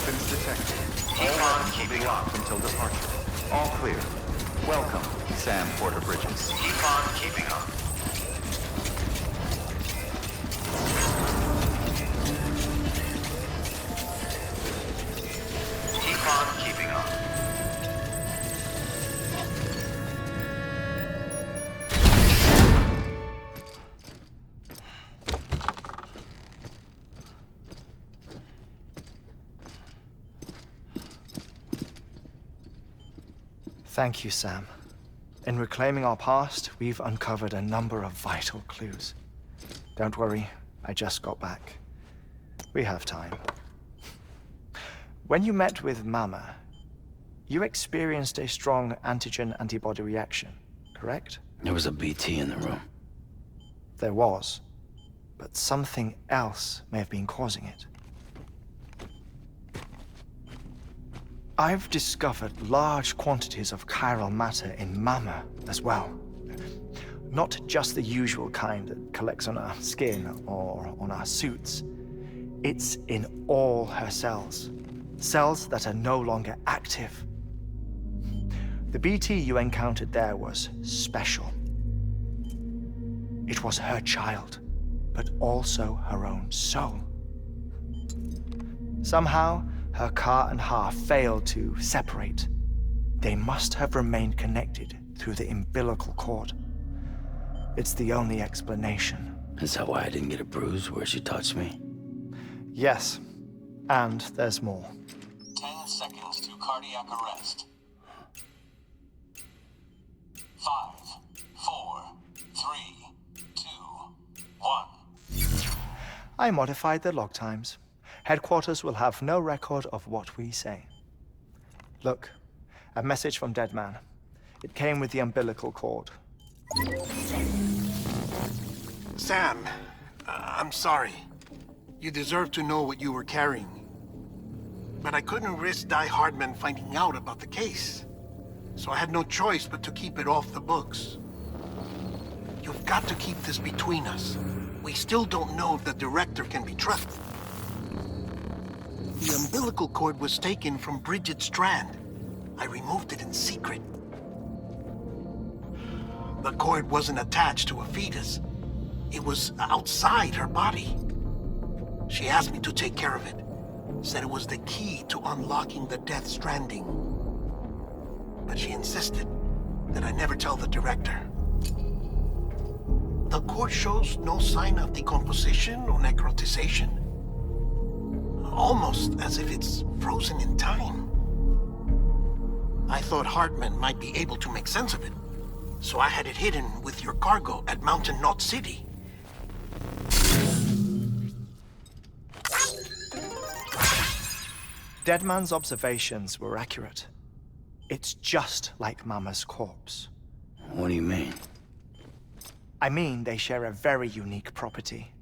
weapons detected. Keep on keeping up until departure. All clear. Welcome, Sam Porter Bridges. Keep on keeping up. Keep on keeping up. Thank you, Sam. In reclaiming our past, we've uncovered a number of vital clues. Don't worry, I just got back. We have time. When you met with Mama, you experienced a strong antigen-antibody reaction, correct? There was a BT in the room. There was, but something else may have been causing it. I've discovered large quantities of chiral matter in Mama as well. Not just the usual kind that collects on our skin or on our suits. It's in all her cells. Cells that are no longer active. The BT you encountered there was special. It was her child, but also her own soul. Somehow, her car and half failed to separate. They must have remained connected through the umbilical cord. It's the only explanation. Is that why I didn't get a bruise where she touched me? Yes, and there's more. 10 seconds to cardiac arrest. 5, 4, 3, 2, 1. I modified the log times. Headquarters will have no record of what we say. Look, a message from Dead Man. It came with the umbilical cord. Sam, I'm sorry. You deserve to know what you were carrying. But I couldn't risk HEARTMAN finding out about the case. So I had no choice but to keep it off the books. You've got to keep this between us. We still don't know if the director can be trusted. The umbilical cord was taken from Bridget Strand. I removed it in secret. The cord wasn't attached to a fetus. It was outside her body. She asked me to take care of it. Said it was the key to unlocking the Death Stranding. But she insisted that I never tell the director. The cord shows no sign of decomposition or necrotization. Almost as if it's frozen in time. I thought HEARTMAN might be able to make sense of it, so I had it hidden with your cargo at Mountain Knot City. Deadman's observations were accurate. It's just like Mama's corpse. What do you mean? I mean, they share a very unique property.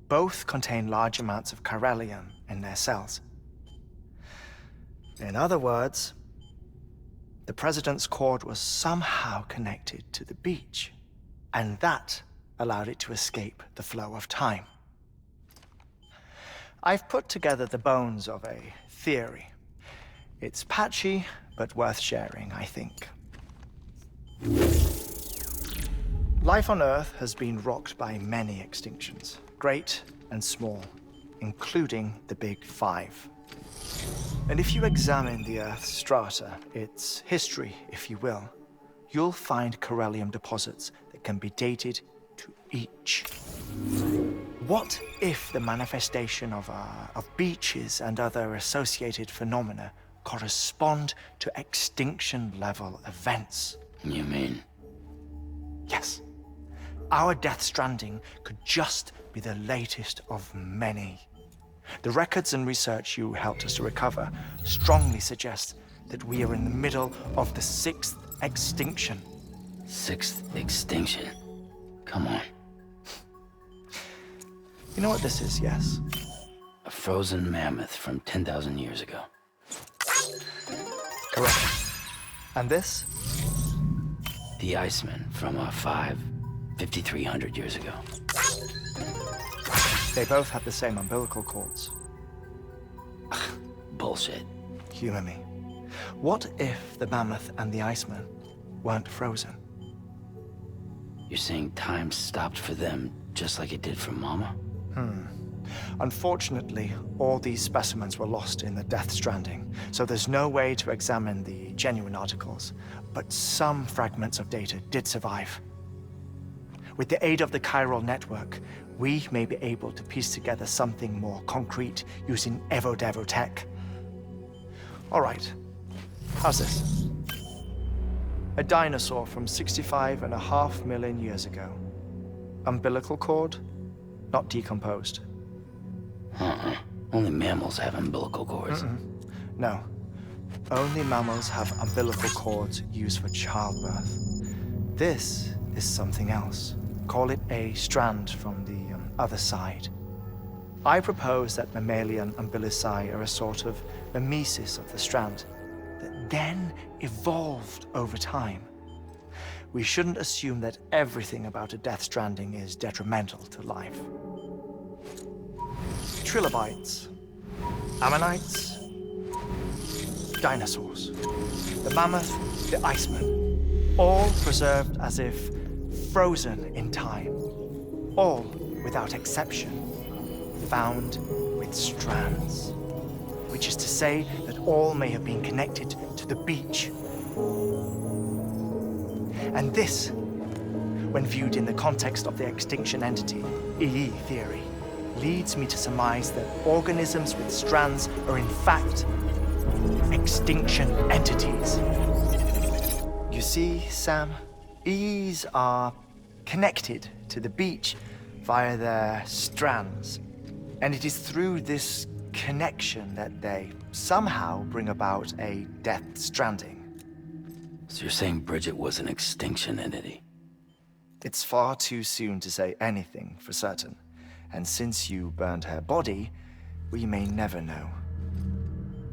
Both contain large amounts of chiralium in their cells. In other words, the President's cord was somehow connected to the beach, and that allowed it to escape the flow of time. I've put together the bones of a theory. It's patchy, but worth sharing, I think. Life on Earth has been rocked by many extinctions, great and small, including the Big Five. And if you examine the Earth's strata, its history, if you will, you'll find chiralium deposits that can be dated to each. What if the manifestation of beaches and other associated phenomena correspond to extinction-level events? You mean? Yes. Our Death Stranding could just be the latest of many. The records and research you helped us to recover strongly suggest that we are in the middle of the 6th extinction. 6th extinction? Come on. You know what this is, yes? A frozen mammoth from 10,000 years ago. Correct. And this? The Iceman from 5,300 years ago. They both have the same umbilical cords. bullshit. Humor me. What if the Mammoth and the Iceman weren't frozen? You're saying time stopped for them just like it did for Mama? Unfortunately, all these specimens were lost in the Death Stranding, so there's no way to examine the genuine articles. But some fragments of data did survive. With the aid of the chiral network, we may be able to piece together something more concrete using Evo-Devo tech. All right, how's this? A dinosaur from 65.5 million years ago. Umbilical cord, not decomposed. Only mammals have umbilical cords. No, only mammals have umbilical cords used for childbirth. This is something else. Call it a strand from the other side. I propose that mammalian umbilici are a sort of mimesis of the strand that then evolved over time. We shouldn't assume that everything about a Death Stranding is detrimental to life. Trilobites, ammonites, dinosaurs, the mammoth, the Iceman, all preserved as if frozen in time, all without exception found with strands, which is to say that all may have been connected to the beach. And this, when viewed in the context of the extinction entity, EE theory, leads me to surmise that organisms with strands are in fact extinction entities. You see, Sam, EEs are connected to the beach via their strands. And it is through this connection that they somehow bring about a Death Stranding. So you're saying Bridget was an extinction entity? It's far too soon to say anything for certain. And since you burned her body, we may never know.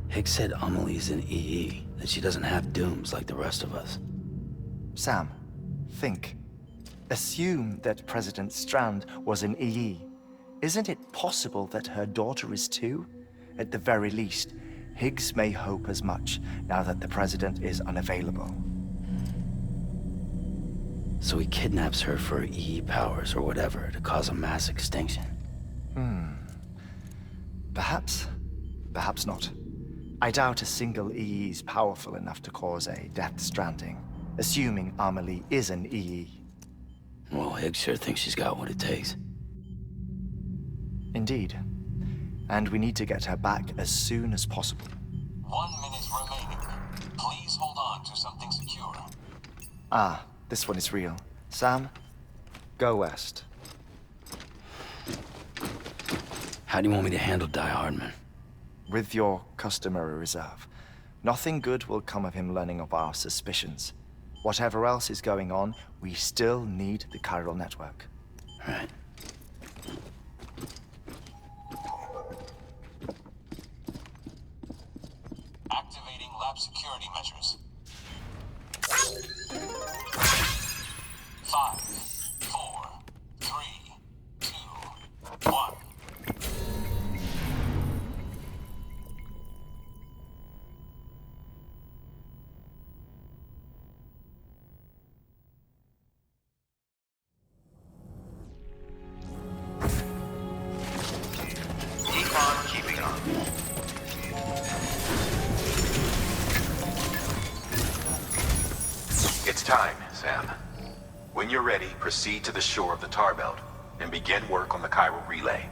Higgs said Amelie's an EE, that she doesn't have dooms like the rest of us. Sam, think. Assume that President Strand was an EE. Isn't it possible that her daughter is too? At the very least, Higgs may hope as much now that the President is unavailable. So he kidnaps her for EE powers or whatever to cause a mass extinction. Perhaps. Perhaps not. I doubt a single EE is powerful enough to cause a Death Stranding, assuming Amelie is an EE. Well, Higgs sure thinks she's got what it takes. Indeed. And we need to get her back as soon as possible. 1 minute remaining. Please hold on to something secure. Ah, this one is real. Sam, go west. How do you want me to handle HEARTMAN? With your customary reserve. Nothing good will come of him learning of our suspicions. Whatever else is going on, we still need the chiral network. Right. Activating lab security measures. 5, 4, 3, 2, 1. Keep on keeping on. It's time, Sam. When you're ready, proceed to the shore of the tar belt and begin work on the chiral relay.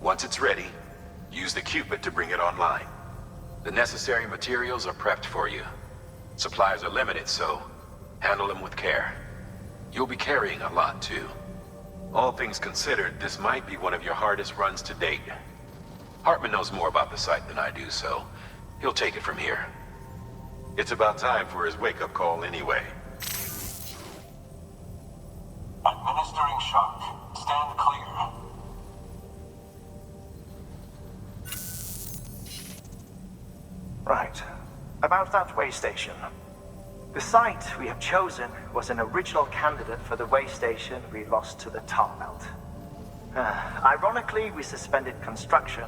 Once it's ready, use the Cupid to bring it online. The necessary materials are prepped for you. Supplies are limited, so handle them with care. You'll be carrying a lot, too. All things considered, this might be one of your hardest runs to date. HEARTMAN knows more about the site than I do, so he'll take it from here. It's about time for his wake-up call anyway. Administering shock. Stand clear. Right. About that way station. The site we have chosen was an original candidate for the way station we lost to the tar belt. Ironically, we suspended construction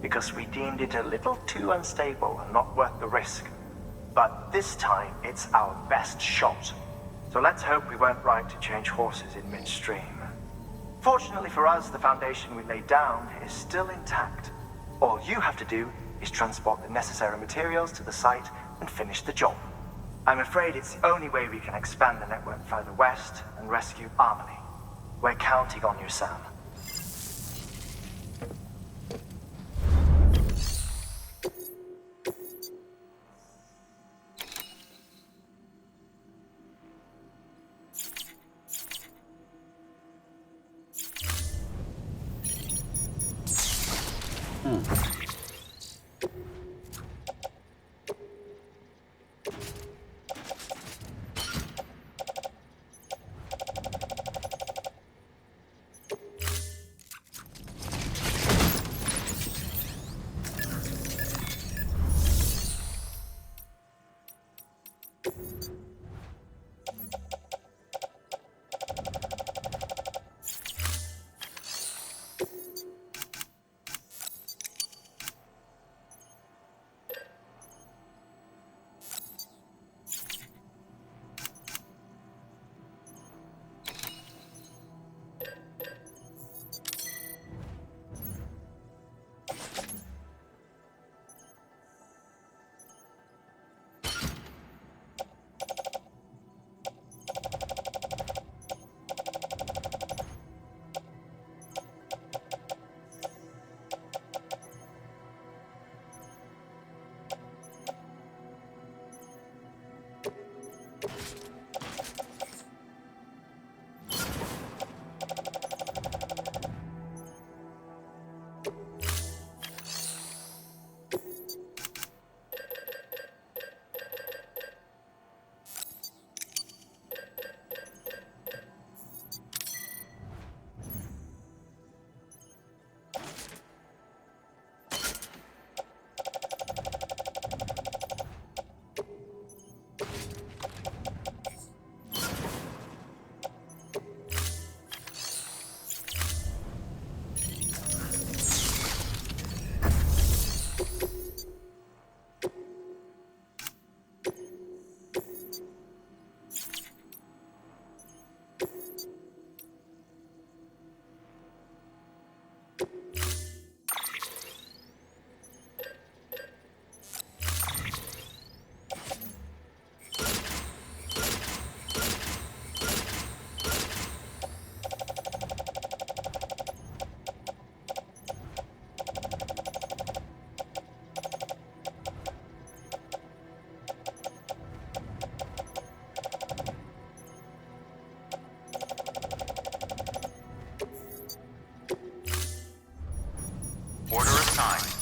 because we deemed it a little too unstable and not worth the risk. But this time, it's our best shot. So let's hope we weren't right to change horses in midstream. Fortunately for us, the foundation we laid down is still intact. All you have to do is transport the necessary materials to the site and finish the job. I'm afraid it's the only way we can expand the network further west and rescue Harmony. We're counting on you, Sam. Order assigned.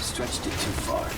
Stretched it too far.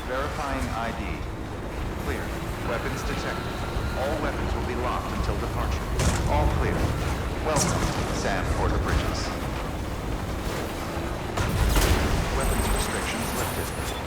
Verifying ID. Clear. Weapons detected. All weapons will be locked until departure. All clear. Welcome, Sam Porter Bridges. Weapons restrictions lifted.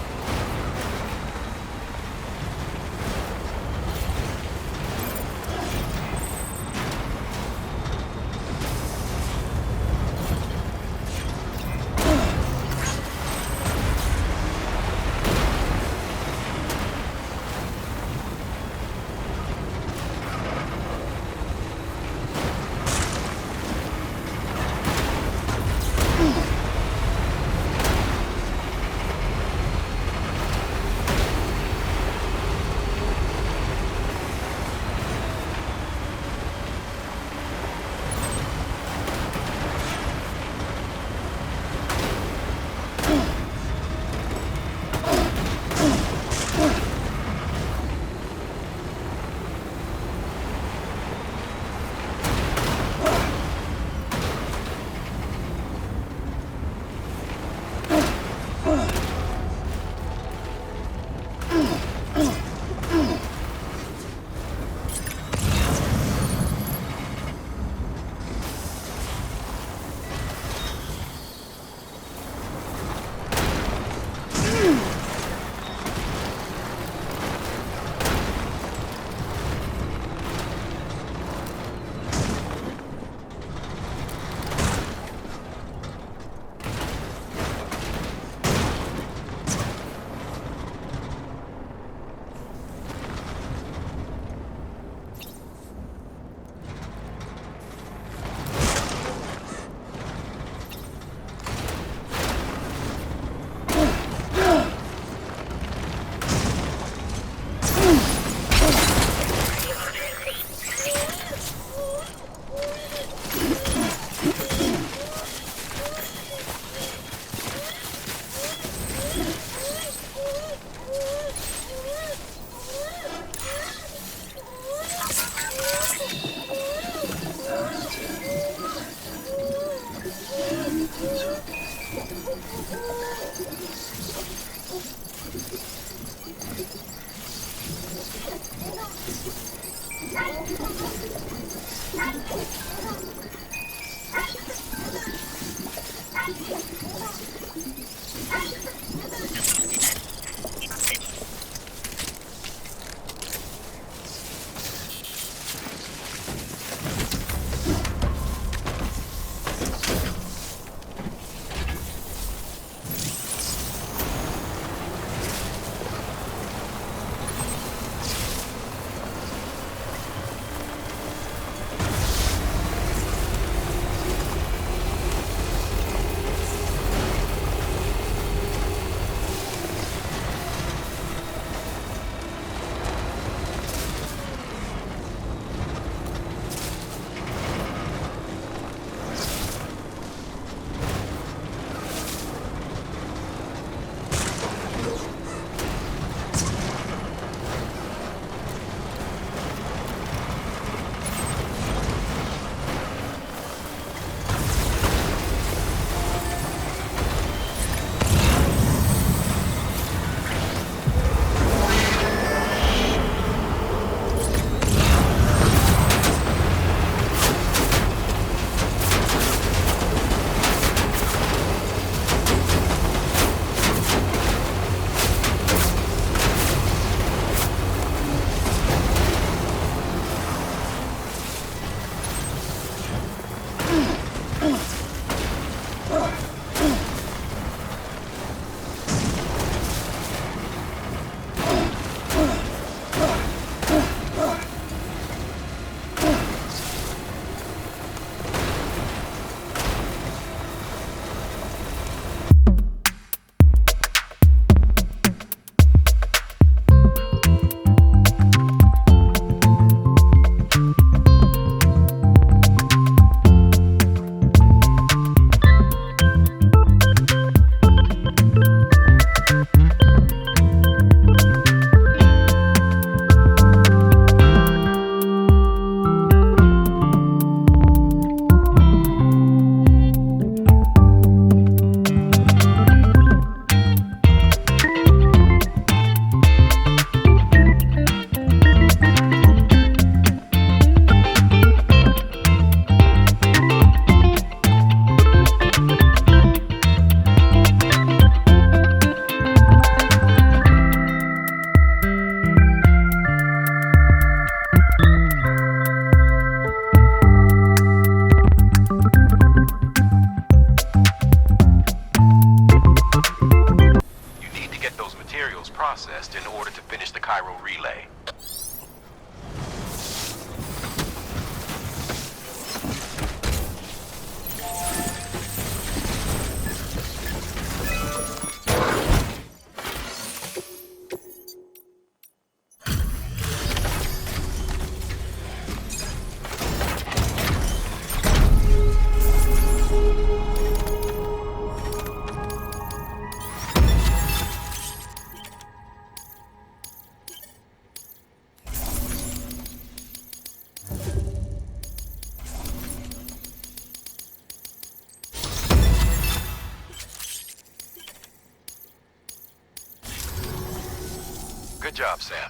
Good job, Sam.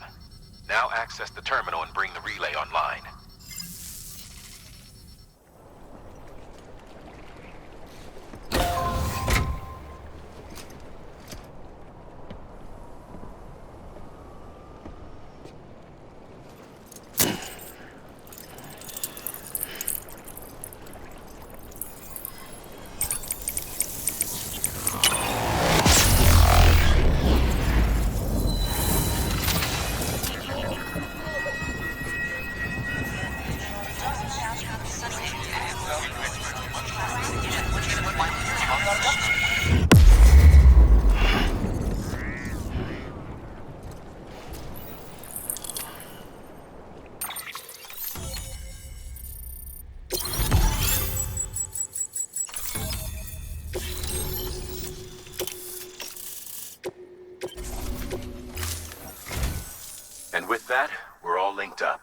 Now access the terminal and bring the relay online. And with that, we're all linked up.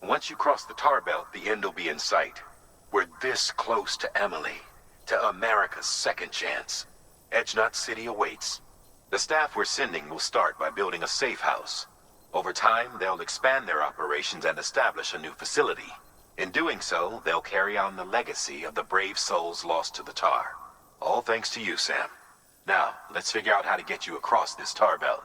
Once you cross the tar belt, the end will be in sight. We're this close to Emily, to America's second chance. Edgenut City awaits. The staff we're sending will start by building a safe house. Over time, they'll expand their operations and establish a new facility. In doing so, they'll carry on the legacy of the brave souls lost to the tar. All thanks to you, Sam. Now, let's figure out how to get you across this tar belt.